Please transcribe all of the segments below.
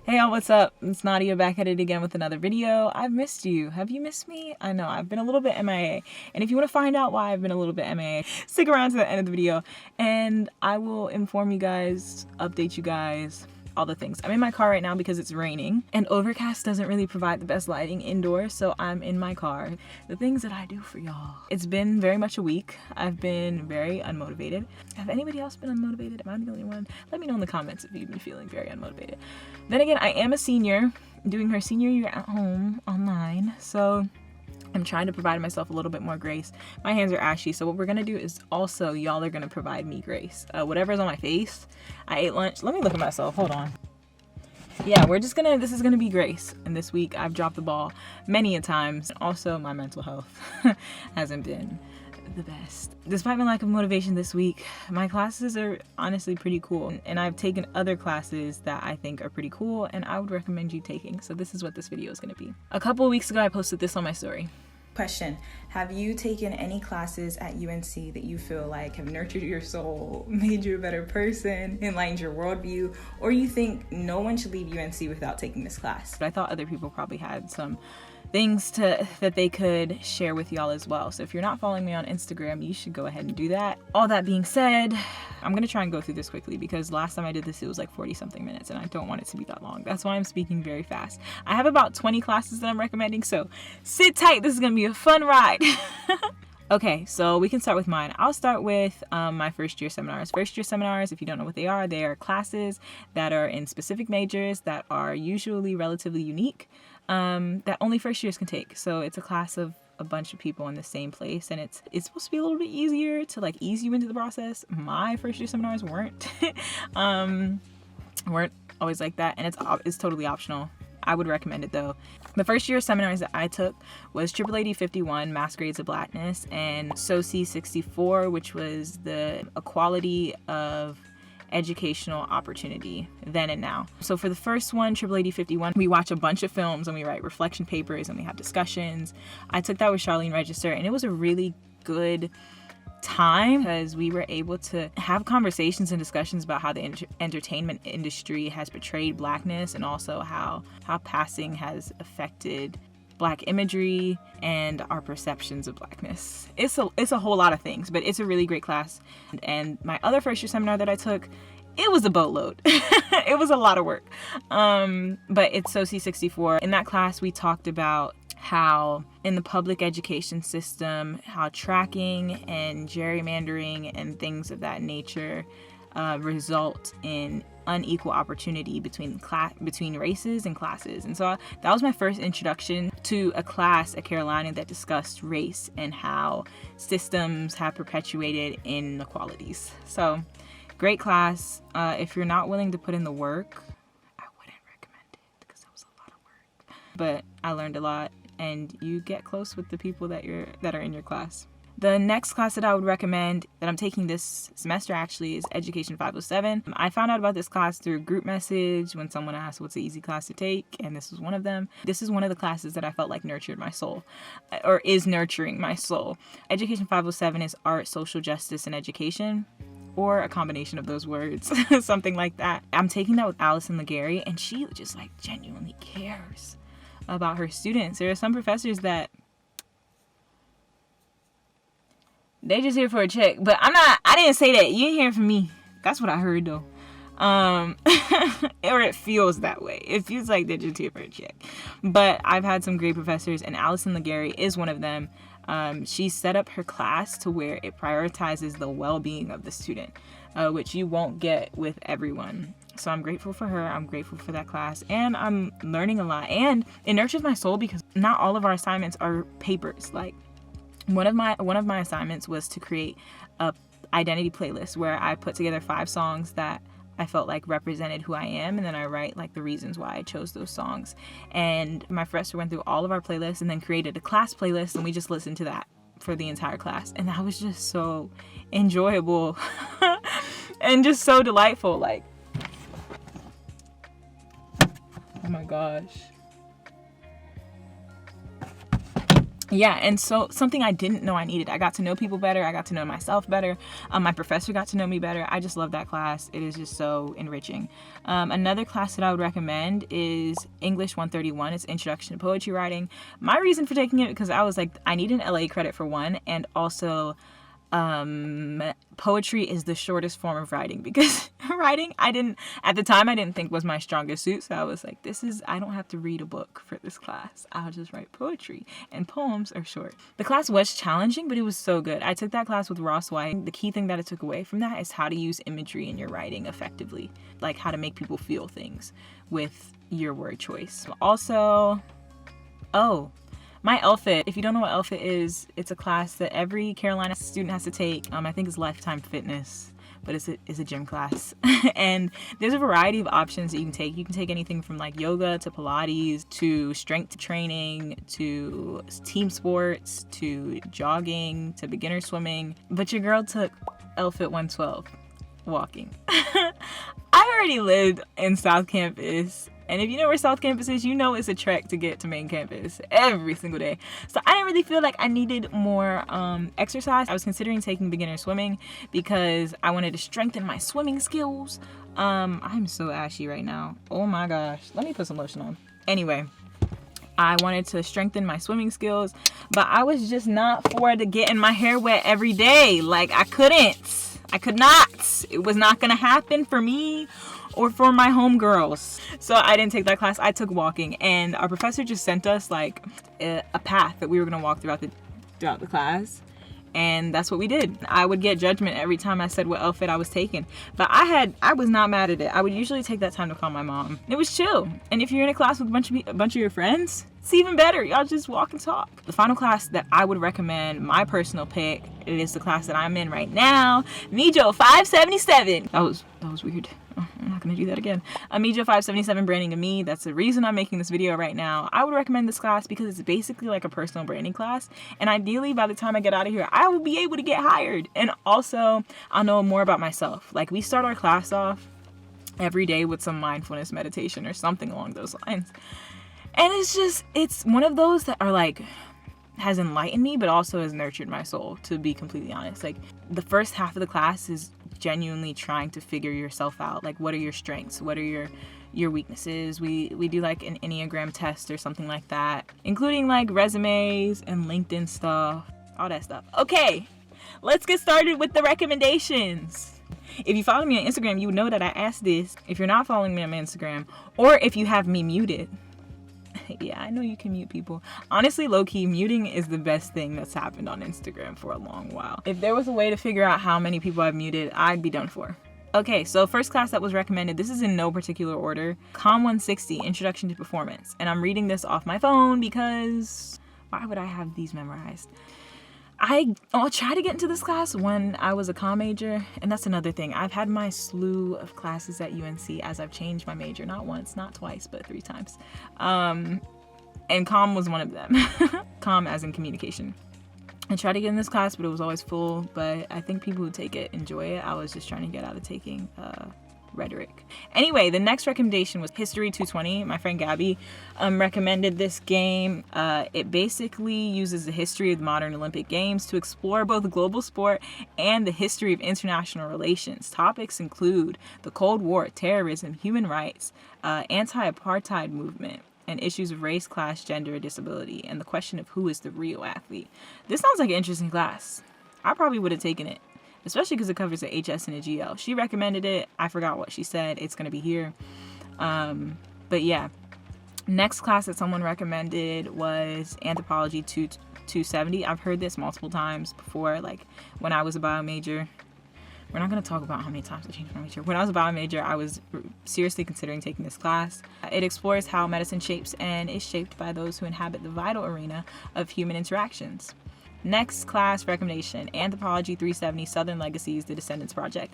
Hey y'all, what's up? It's Nadia back at it again with another video. I've missed you. Have you missed me? I know, I've been a little bit MIA. And if you want to find out why I've been a little bit MIA, stick around to the end of the video and I will inform you guys, update you guys, all the things. I'm in my car right now because it's raining and overcast doesn't really provide the best lighting indoors, so I'm in my car. The things that I do for y'all. It's been very much a week. I've been very unmotivated. Have anybody else been unmotivated? Am I the only one? Let me know in the comments if you've been feeling very unmotivated. Then again, I am a senior doing her senior year at home online, so I'm trying to provide myself a little bit more grace. My hands are ashy, so what we're gonna do is also y'all are gonna provide me grace. Whatever's on my face, I ate lunch. Let me look at myself, hold on. Yeah, this is gonna be grace. And this week I've dropped the ball many a times. Also, my mental health hasn't been the best. Despite my lack of motivation this week, my classes are honestly pretty cool. And I've taken other classes that I think are pretty cool and I would recommend you taking. So this is what this video is gonna be. A couple of weeks ago, I posted this on my story. Question: have you taken any classes at UNC that you feel like have nurtured your soul, made you a better person, enlightened your worldview, or you think no one should leave UNC without taking this class? But I thought other people probably had some things that they could share with y'all as well. So if you're not following me on Instagram, you should go ahead and do that. All that being said, I'm gonna try and go through this quickly because last time I did this, it was like 40 something minutes and I don't want it to be that long. That's why I'm speaking very fast. I have about 20 classes that I'm recommending, so sit tight. This is gonna be a fun ride. Okay, so we can start with mine. I'll start with my first year seminars. First year seminars, if you don't know what they are classes that are in specific majors that are usually relatively unique, that only first years can take. So it's a class of a bunch of people in the same place, and it's supposed to be a little bit easier to like ease you into the process. My first year seminars weren't weren't always like that, and it's totally optional. I would recommend it though. The first year seminars that I took was AAAD 51, Masquerades of Blackness, and SOCI 64, which was the equality of educational opportunity then and now. So for the first one, AAAD 51, we watch a bunch of films and we write reflection papers and we have discussions. I took that with Charlene Register and it was a really good time because we were able to have conversations and discussions about how the entertainment industry has portrayed Blackness and also how passing has affected Black imagery and our perceptions of Blackness. It's a whole lot of things, but it's a really great class. And my other first year seminar that I took, it was a boatload. It was a lot of work. But it's SOCI 64. In that class, we talked about how in the public education system, how tracking and gerrymandering and things of that nature result in unequal opportunity between races and classes. And so that was my first introduction to a class at Carolina that discussed race and how systems have perpetuated inequalities. So great class. If you're not willing to put in the work, I wouldn't recommend it because it was a lot of work. But I learned a lot and you get close with the people that are in your class. The next class that I would recommend that I'm taking this semester actually is Education 507. I found out about this class through a group message when someone asked what's an easy class to take, and this was one of them. This is one of the classes that I felt like nurtured my soul, or is nurturing my soul. Education 507 is art, social justice, and education, or a combination of those words, something like that. I'm taking that with Allison Legary, and she just like genuinely cares about her students. There are some professors that they just here for a check, but I didn't say that. You didn't hear it from me. That's what I heard though. Or it feels that way. It feels like they're just here for a check. But I've had some great professors and Allison Legary is one of them. She set up her class to where it prioritizes the well-being of the student, which you won't get with everyone. So I'm grateful for her. I'm grateful for that class, and I'm learning a lot. And it nurtures my soul because not all of our assignments are papers. Like one of my assignments was to create a identity playlist where I put together 5 songs that I felt like represented who I am, and then I write like the reasons why I chose those songs. And my professor went through all of our playlists and then created a class playlist, and we just listened to that for the entire class. And that was just so enjoyable and just so delightful. Like, oh my gosh. yeah, and so something I didn't know I needed. I got to know people better. I got to know myself better. My professor got to know me better. I just love that class. It is just so enriching. Another class that I would recommend is English 131. It's Introduction to Poetry Writing. My reason for taking it, because I was like, I need an LA credit for one, and also poetry is the shortest form of writing, because writing, at the time I didn't think was my strongest suit. So I was like, I don't have to read a book for this class. I'll just write poetry, and poems are short. The class was challenging, but it was so good. I took that class with Ross White. The key thing that I took away from that is how to use imagery in your writing effectively, like how to make people feel things with your word choice. Also, my LFIT. If you don't know what LFIT is, it's a class that every Carolina student has to take. I think it's Lifetime Fitness, but it's a gym class. And there's a variety of options that you can take. You can take anything from like yoga to Pilates to strength training to team sports to jogging to beginner swimming. But your girl took LFIT 112, walking. I already lived in South Campus. And if you know where South Campus is, you know it's a trek to get to main campus every single day. So I didn't really feel like I needed more exercise. I was considering taking beginner swimming because I wanted to strengthen my swimming skills. I'm so ashy right now. Oh my gosh. Let me put some lotion on. Anyway, I wanted to strengthen my swimming skills, but I was just not for to getting my hair wet every day. Like, I could not. It was not gonna happen for me or for my homegirls. So I didn't take that class. I took walking, and our professor just sent us like a path that we were gonna walk throughout the class. And that's what we did. I would get judgment every time I said what outfit I was taking, but I was not mad at it. I would usually take that time to call my mom. It was chill. And if you're in a class with a bunch of your friends, it's even better. Y'all just walk and talk. The final class that I would recommend, my personal pick, it is the class that I'm in right now, Mijo 577. That was weird. I'm not gonna do that again. Mijo 577, Branding of Me. That's the reason I'm making this video right now. I would recommend this class because it's basically like a personal branding class, and ideally by the time I get out of here, I will be able to get hired, and also I'll know more about myself. Like, we start our class off every day with some mindfulness meditation or something along those lines, and it's one of those that are like, has enlightened me, but also has nurtured my soul, to be completely honest. Like, the first half of the class is genuinely trying to figure yourself out. Like, what are your strengths? What are your weaknesses? We do like an Enneagram test or something like that, including like resumes and LinkedIn stuff, all that stuff. Okay, let's get started with the recommendations. If you follow me on Instagram, you would know that I asked this. If you're not following me on my Instagram, or if you have me muted, yeah, I know you can mute people. Honestly, low-key, muting is the best thing that's happened on Instagram for a long while. If there was a way to figure out how many people I've muted, I'd be done for. Okay, so first class that was recommended, this is in no particular order, Com 160, Introduction to Performance. And I'm reading this off my phone because why would I have these memorized? I'll try to get into this class when I was a comm major, and that's another thing. I've had my slew of classes at UNC as I've changed my major, not once, not twice, but 3 times. And comm was one of them. Comm as in communication. I tried to get in this class, but it was always full, but I think people who take it enjoy it. I was just trying to get out of taking rhetoric. Anyway, the next recommendation was History 220. My friend Gabby recommended this game. It basically uses the history of the modern Olympic Games to explore both global sport and the history of international relations. Topics include the Cold War, terrorism, human rights, anti-apartheid movement, and issues of race, class, gender, disability, and the question of who is the real athlete. This sounds like an interesting class. I probably would have taken it, especially because it covers a HS and a GL. She recommended it. I forgot what she said. It's going to be here. But yeah. Next class that someone recommended was Anthropology 270. I've heard this multiple times before, like when I was a bio major. We're not going to talk about how many times I changed my major. When I was a bio major, I was seriously considering taking this class. It explores how medicine shapes and is shaped by those who inhabit the vital arena of human interactions. Next class recommendation, Anthropology 370, Southern Legacies, The Descendants Project.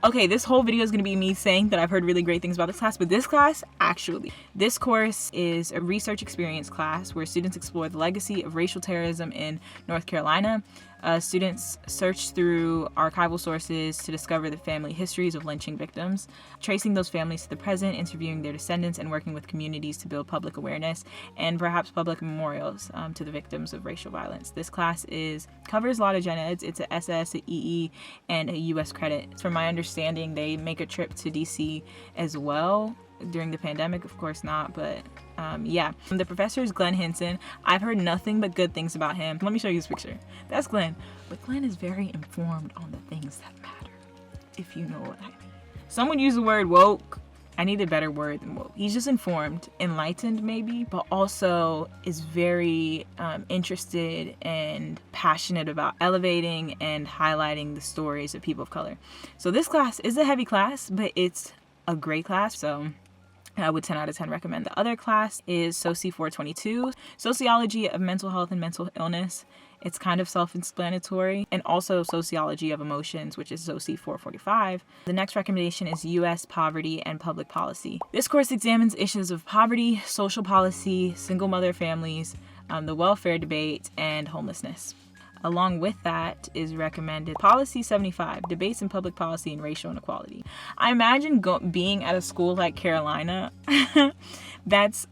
Okay, this whole video is going to be me saying that I've heard really great things about this class, but this class, actually, this course is a research experience class where students explore the legacy of racial terrorism in North Carolina. Students searched through archival sources to discover the family histories of lynching victims, tracing those families to the present, interviewing their descendants, and working with communities to build public awareness and perhaps public memorials to the victims of racial violence. This class covers a lot of gen eds. It's a SS, a EE, and a US credit. From my understanding, they make a trip to DC as well during the pandemic. Of course not, but yeah. The professor is Glenn Hinson. I've heard nothing but good things about him. Let me show you this picture. That's Glenn. But Glenn is very informed on the things that matter, if you know what I mean. Someone used the word woke. I need a better word than woke. He's just informed, enlightened maybe, but also is very interested and passionate about elevating and highlighting the stories of people of color. So this class is a heavy class, but it's a great class. So I would 10 out of 10 recommend. The other class is Soci 422, Sociology of Mental Health and Mental Illness. It's kind of self-explanatory. And also Sociology of Emotions, which is Soci 445. The next recommendation is U.S. Poverty and Public Policy. This course examines issues of poverty, social policy, single mother families, the welfare debate, and homelessness. Along with that is recommended Policy 75, Debates in Public Policy and Racial Inequality. I imagine being at a school like Carolina that's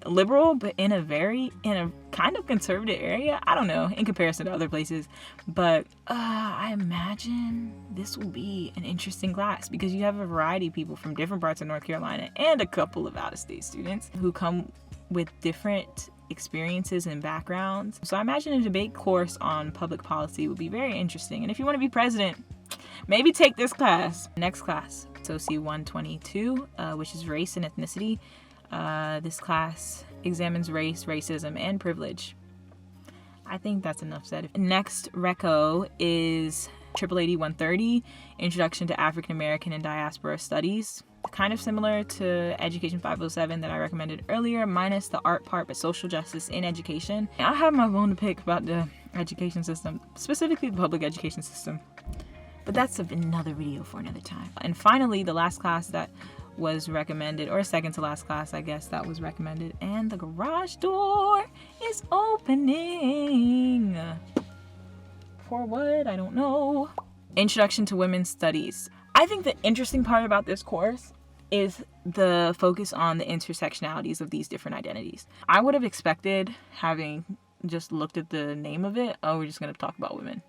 liberal, but in a kind of conservative area. I don't know, in comparison to other places. But I imagine this will be an interesting class because you have a variety of people from different parts of North Carolina and a couple of out-of-state students who come with different experiences and backgrounds. So I imagine a debate course on public policy would be very interesting. And if you want to be president, maybe take this class. Next class, Soci 122, which is race and ethnicity. This class examines race, racism, and privilege. I think that's enough said. Next reco is 880 130, Introduction to African American and Diaspora Studies. Kind of similar to Education 507 that I recommended earlier, minus the art part, but social justice in education. I have my bone to pick about the education system, specifically the public education system. But that's another video for another time. And finally, the last class that was recommended, or second to last class, I guess, that was recommended, and the garage door is opening. For what? I don't know. Introduction to Women's Studies. I think the interesting part about this course is the focus on the intersectionalities of these different identities. I would have expected, having just looked at the name of it, oh, we're just going to talk about women.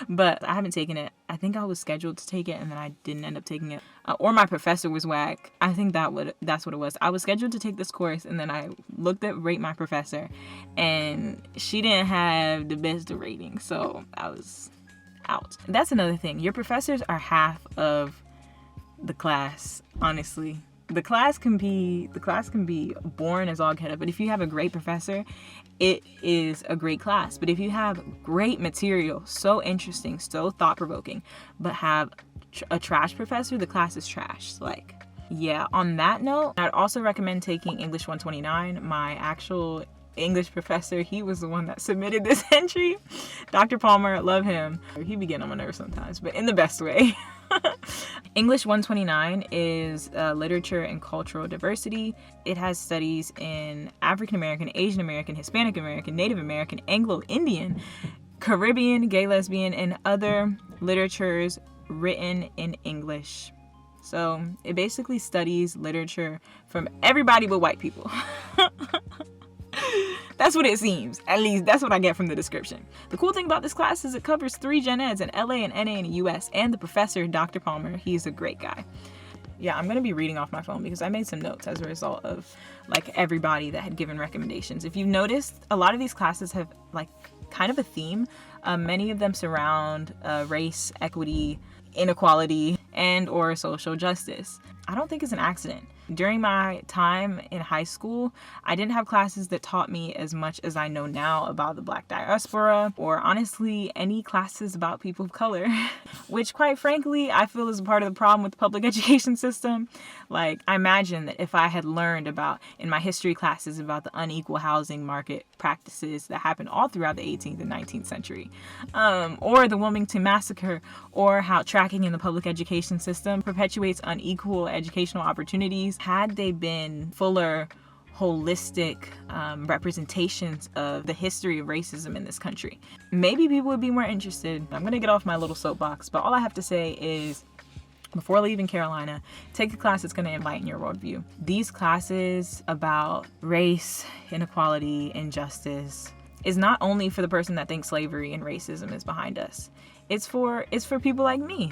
But I haven't taken it. I think I was scheduled to take it and then I didn't end up taking it. Or my professor was whack. I think that's what it was. I was scheduled to take this course and then I looked at Rate My Professor and she didn't have the best rating. So I was out. That's another thing. Your professors are half of the class, honestly. The class can be boring as all get up, but if you have a great professor, it is a great class. But if you have great material, so interesting, so thought-provoking, but have a trash professor, the class is trash. Like, yeah. On that note, I'd also recommend taking English 129. My actual English professor, he was the one that submitted this entry. Dr. Palmer, love him. He be getting on my nerves sometimes, but in the best way. English 129 is literature and cultural diversity. It has studies in African American, Asian American, Hispanic American, Native American, Anglo-Indian, Caribbean, gay, lesbian, and other literatures written in English. So it basically studies literature from everybody but white people. That's what it seems. At least that's what I get from the description. The cool thing about this class is it covers 3 gen eds in LA and NA in the US, and the professor, Dr. Palmer, he's a great guy. Yeah, I'm gonna be reading off my phone because I made some notes as a result of like everybody that had given recommendations. If you've noticed, a lot of these classes have like kind of a theme. Many of them surround race, equity, inequality, and or social justice. I don't think it's an accident. During my time in high school, I didn't have classes that taught me as much as I know now about the Black diaspora, or honestly, any classes about people of color, which quite frankly, I feel is a part of the problem with the public education system. Like, I imagine that if I had learned about, in my history classes, about the unequal housing market practices that happened all throughout the 18th and 19th century, or the Wilmington Massacre, or how tracking in the public education system perpetuates unequal educational opportunities, had they been fuller, holistic representations of the history of racism in this country. Maybe people would be more interested. I'm gonna get off my little soapbox, but all I have to say is, before leaving Carolina, take a class that's going to enlighten your worldview. These classes about race, inequality, injustice is not only for the person that thinks slavery and racism is behind us. It's for people like me,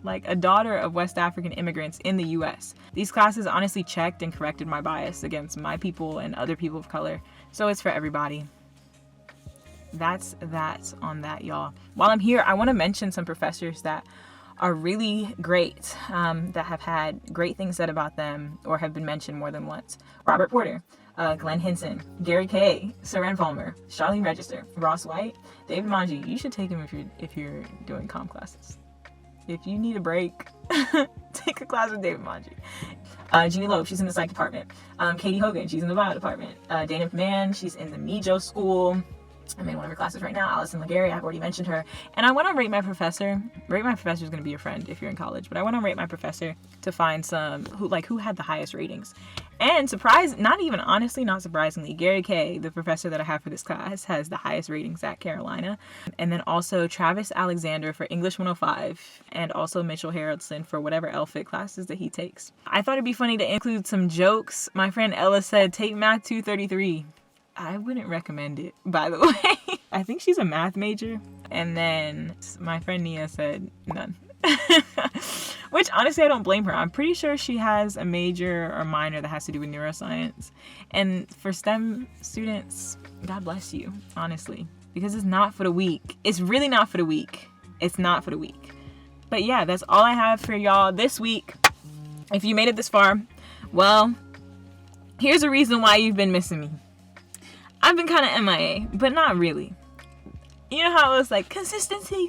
like a daughter of West African immigrants in the US. These classes honestly checked and corrected my bias against my people and other people of color. So it's for everybody. That's on that, y'all. While I'm here, I want to mention some professors that are really great, that have had great things said about them or have been mentioned more than once. Robert Porter, Glenn Hinson, Gary Kay, Seren Palmer, Charlene Register, Ross White, David Manji. You should take him if you're doing comm classes. If you need a break, take a class with David Manji. Jeannie Loeb, she's in the psych department. Katie Hogan, she's in the bio department. Dana Mann, she's in the Mijo school. I'm in one of her classes right now. Allison Legary, I've already mentioned her. And I want to rate my professor. Rate my professor is going to be your friend if you're in college. But I want to rate my professor to find some who had the highest ratings. And not surprisingly, Gary Kay, the professor that I have for this class, has the highest ratings at Carolina. And then also Travis Alexander for English 105, and also Mitchell Harrelson for whatever LFIT classes that he takes. I thought it'd be funny to include some jokes. My friend Ella said, take Math 233. I wouldn't recommend it, by the way. I think she's a math major. And then my friend Nia said none. Which honestly, I don't blame her. I'm pretty sure she has a major or minor that has to do with neuroscience. And for STEM students, God bless you, honestly. Because it's not for the weak. It's really not for the weak. It's not for the weak. But yeah, that's all I have for y'all this week. If you made it this far, well, here's a reason why you've been missing me. I've been kind of MIA, but not really. You know how it was like, consistency.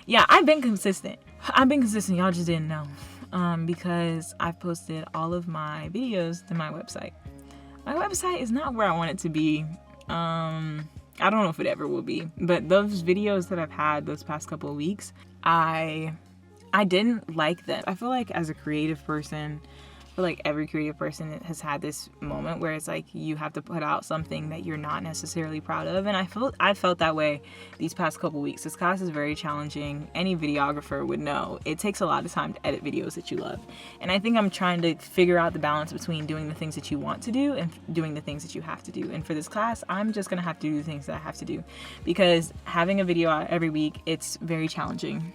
Yeah, I've been consistent. Y'all just didn't know. Because I've posted all of my videos to my website. My website is not where I want it to be. I don't know if it ever will be. But those videos that I've had those past couple of weeks, I didn't like them. I feel like as a creative person, like every creative person has had this moment where it's like you have to put out something that you're not necessarily proud of, and I felt that way these past couple weeks. This class is very challenging. Any videographer would know it takes a lot of time to edit videos that you love, and I think I'm trying to figure out the balance between doing the things that you want to do and doing the things that you have to do. And for this class, I'm just gonna have to do the things that I have to do, because having a video out every week, it's very challenging.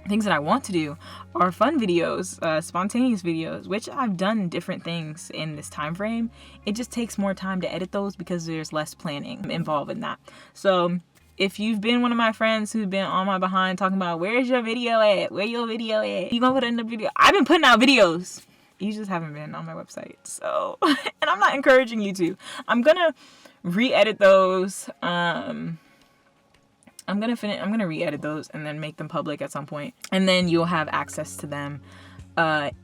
Things that I want to do are fun videos, spontaneous videos, which I've done different things in this time frame. It just takes more time to edit those because there's less planning involved in that. So if you've been one of my friends who's been on my behind talking about where's your video at, where your video at, you gonna put it in the video. I've been putting out videos. You just haven't been on my website. So, and I'm not encouraging you to. I'm gonna re-edit those. I'm gonna re-edit those and then make them public at some point, and then you'll have access to them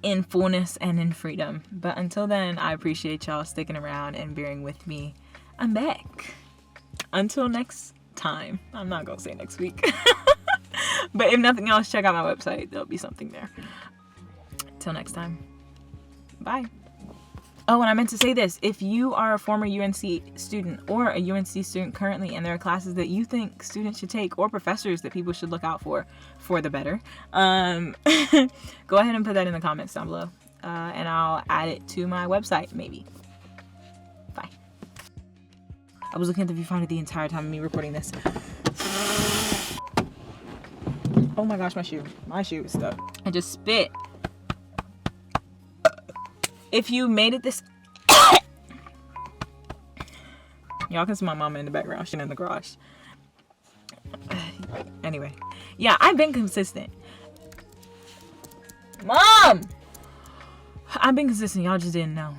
in fullness and in freedom. But until then, I appreciate y'all sticking around and bearing with me. I'm back. Until next time. I'm not gonna say next week. But if nothing else, check out my website. There'll be something there. Till next time. Bye. Oh, and I meant to say this. If you are a former UNC student or a UNC student currently, and there are classes that you think students should take or professors that people should look out for the better, go ahead and put that in the comments down below. And I'll add it to my website, maybe. Bye. I was looking at the viewfinder the entire time of me recording this. Oh my gosh, my shoe. My shoe is stuck. I just spit. If you made it this... Y'all can see my mama in the background. She's in the garage. Anyway. Yeah, I've been consistent. Mom! I've been consistent. Y'all just didn't know.